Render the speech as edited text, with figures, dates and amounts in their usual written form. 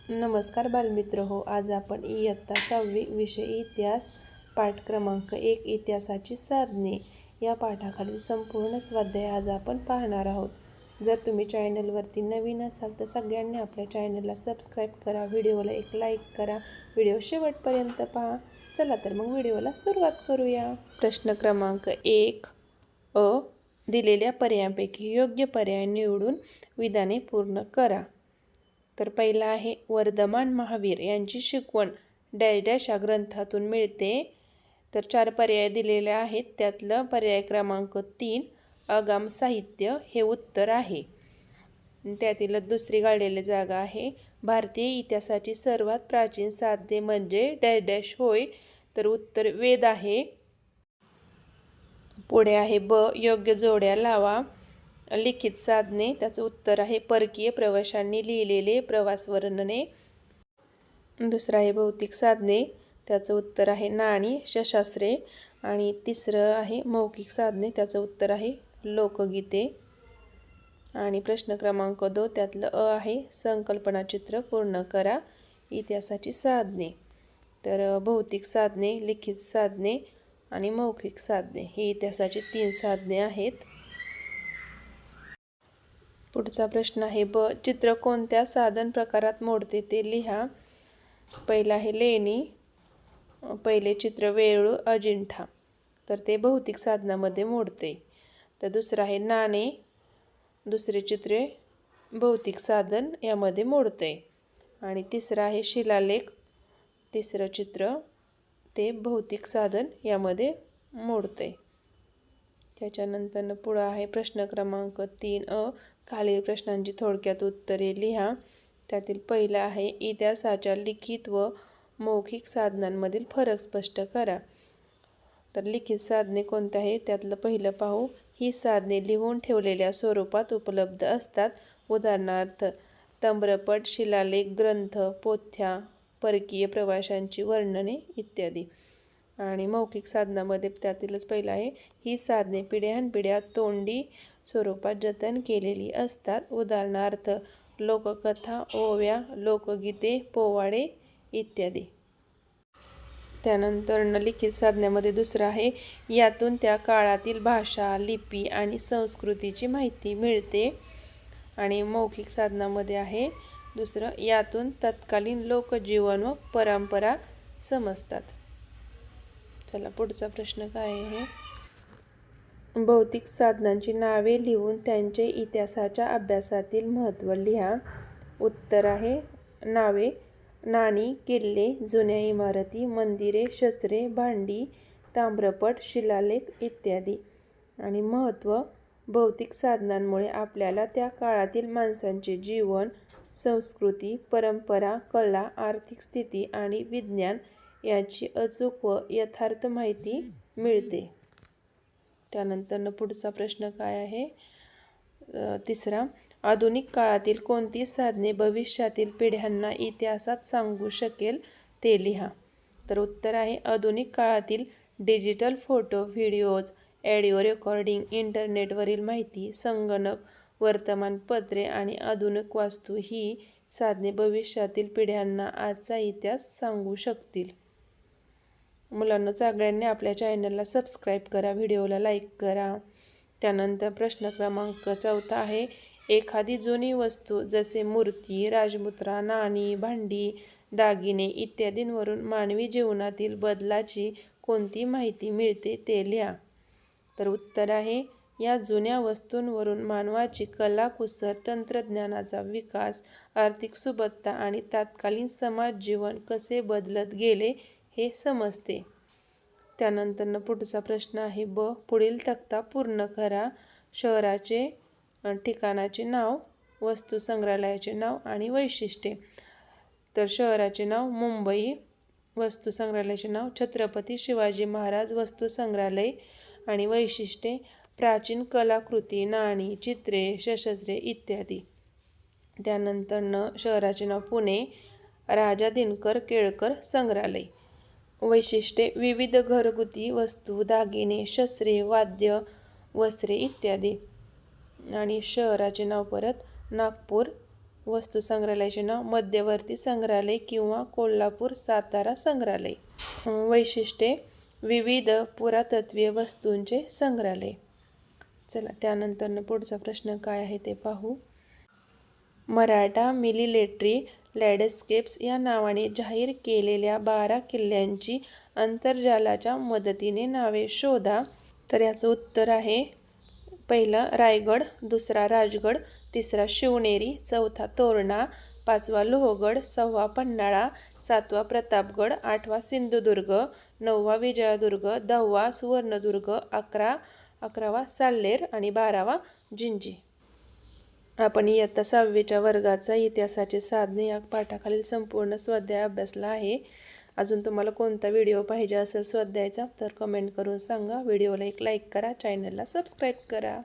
नमस्कार बालमित्र हो, आज आपण इयत्ता 6वी विषय इतिहास पाठ क्रमांक 1 इतिहासाची साधने या पाठाखालील संपूर्ण स्वाध्याय आज आपण पाहणार आहोत. जर तुम्ही चॅनलवरती नवीन असाल तर सगळ्यांनी आपल्या चॅनलला सबस्क्राईब करा, व्हिडिओला एक लाईक करा, व्हिडिओ शेवटपर्यंत पहा. चला तर मग व्हिडिओला सुरुवात करूया. प्रश्न क्रमांक 1 दिलेल्या पर्यायांपैकी योग्य पर्याय निवडून विधाने पूर्ण करा. तर पहिला आहे वर्धमान महावीर यांची शिकवण डॅश डॅश या ग्रंथातून मिळते. तर 4 पर्याय दिलेले आहेत, त्यातलं पर्याय क्रमांक 3 अगाम साहित्य हे उत्तर आहे. त्यातील दुसरी गाळलेली जागा आहे भारतीय इतिहासाची सर्वात प्राचीन साधने म्हणजे डॅश डॅश होय, तर उत्तर वेद आहे. पुढे आहे योग्य जोड्या लावा. लिखित साधने त्याचं उत्तर आहे परकीय प्रवाशांनी लिहिलेले प्रवास वर्णने. दुसरं आहे भौतिक साधने, त्याचं उत्तर आहे नाणी शस्त्रे. आणि तिसरं आहे मौखिक साधने, त्याचं उत्तर आहे लोकगीते. आणि प्रश्न क्रमांक 2 त्यातलं आहे संकल्पना चित्र पूर्ण करा. इतिहासाची साधने, तर भौतिक साधने, लिखित साधने आणि मौखिक साधने ही इतिहासाची 3 साधने आहेत. पुढचा प्रश्न आहे चित्र कोणत्या साधन प्रकारात मोडते ते लिहा. पहिला आहे लेणी. पहिले चित्र वेरूळ अजिंठा, तर ते भौतिक साधनामध्ये मोडते. तर दुसरं आहे नाणे. दुसरे चित्रे भौतिक साधन यामध्ये मोडते. आणि तिसरं आहे शिलालेख. तिसरं चित्र ते भौतिक साधन यामध्ये मोडते. त्याच्यानंतर पुढं आहे प्रश्न क्रमांक 3 खालील प्रश्नांची थोडक्यात उत्तरे लिहा. त्यातील पहिला आहे इतिहासाच्या लिखित व मौखिक साधनांमधील फरक स्पष्ट करा. तर लिखित साधने कोणते आहे, त्यातलं पहिलं पाहू. ही साधने लिहून ठेवलेल्या स्वरूपात उपलब्ध असतात. उदाहरणार्थ ताम्रपट, शिलालेख, ग्रंथ, पोथ्या, परकीय प्रवाशांची वर्णने इत्यादी. आणि मौखिक साधनामध्ये त्यातीलच पहिलं आहे ही साधने पिढ्यानपिढ्या तोंडी स्वरूपात जतन केलेली असतात. उदाहरणार्थ लोककथा, ओव्या, लोकगीते, पोवाडे इत्यादी. त्यानंतर लिखित साधनामध्ये दुसरं आहे यातून त्या काळातील भाषा, लिपी आणि संस्कृतीची माहिती मिळते. आणि मौखिक साधनामध्ये आहे दुसरं यातून तत्कालीन लोकजीवन व परंपरा समजतात. चला पुढचा प्रश्न काय आहे. भौतिक साधनांची नावे लिहून त्यांचे इतिहासाच्या अभ्यासातील महत्त्व लिहा. उत्तर आहे नावे नाणी, किल्ले, जुन्या इमारती, मंदिरे, शस्त्रे, भांडी, ताम्रपट, शिलालेख इत्यादी. आणि महत्त्व भौतिक साधनांमुळे आपल्याला त्या काळातील माणसांचे जीवन, संस्कृती, परंपरा, कला, आर्थिक स्थिती आणि विज्ञान याची अचूक व यथार्थ माहिती मिळते. त्यानंतर पुढचा प्रश्न काय आहे तिसरा आधुनिक काळातील कोणती साधने भविष्यातील पिढ्यांना इतिहासात सांगू शकेल ते लिहा. तर उत्तर आहे आधुनिक काळातील digital photo, videos, audio recording, इंटरनेटवरील माहिती, संगणक, वर्तमानपत्रे आणि आधुनिक वास्तू ही साधने भविष्यातील पिढ्यांना आजचा इतिहास सांगू शकतील. मुलांना सगळ्यांनी आपल्या चॅनलला सबस्क्राईब करा, व्हिडिओला लाईक करा. त्यानंतर प्रश्न क्रमांक 4 आहे एखादी जुनी वस्तू जसे मूर्ती, राजमुद्रा, नाणी, भांडी, दागिने इत्यादींवरून मानवी जीवनातील बदलाची कोणती माहिती मिळते ते लिहा. तर उत्तर आहे या जुन्या वस्तूंवरून मानवाची कलाकुसर, तंत्रज्ञानाचा विकास, आर्थिक सुबत्ता आणि तत्कालीन समाज जीवन कसे बदलत गेले हे समजते. त्यानंतर पुढचा प्रश्न आहे पुढील तक्ता पूर्ण करा. शहराचे ठिकाणाचे नाव, वस्तू संग्रहालयाचे नाव आणि वैशिष्ट्ये. तर शहराचे नाव मुंबई, वस्तू संग्रहालयाचे नाव छत्रपती शिवाजी महाराज वस्तू संग्रहालय. आणि वैशिष्ट्ये प्राचीन कलाकृती, नाणी, चित्रे, शस्त्रे इत्यादी. त्यानंतर शहराचे नाव पुणे, राजा दिनकर केळकर संग्रहालय. वैशिष्ट्ये विविध घरगुती वस्तू, दागिने, शस्त्रे, वाद्य, वस्त्रे इत्यादी. आणि शहराचे नाव परत नागपूर, वस्तू संग्रहालयाचे नाव मध्यवर्ती संग्रहालय किंवा कोल्हापूर सातारा संग्रहालय. वैशिष्ट्ये विविध पुरातत्वीय वस्तूंचे संग्रहालय. चला त्यानंतर पुढचा प्रश्न काय आहे ते पाहू. मराठा मिलिटरी लँडस्केप्स या नावाने जाहीर केलेल्या 12 किल्ल्यांची आंतरजालाच्या मदतीने नावे शोधा. तर याचं उत्तर आहे पहिला रायगड, दुसरा राजगड, तिसरा शिवनेरी, चौथा तोरणा, पाचवा लोहगड, सहावा पन्हाळा, सातवा प्रतापगड, आठवा सिंधुदुर्ग, नववा विजयदुर्ग, 10वा सुवर्णदुर्ग, 11वा साल्हेर आणि 12वा जिंजी. आपण इयत्ता 6वीच्या वर्गाचा इतिहासाची साधने या पाठाखालील संपूर्ण स्वाध्याय अभ्यासला आहे. अजून तुम्हाला कोणता व्हिडिओ पाहिजे असेल स्वाध्यायाचा तर कमेंट करून सांगा. व्हिडिओला एक लाईक करा, चॅनलला सबस्क्राईब करा.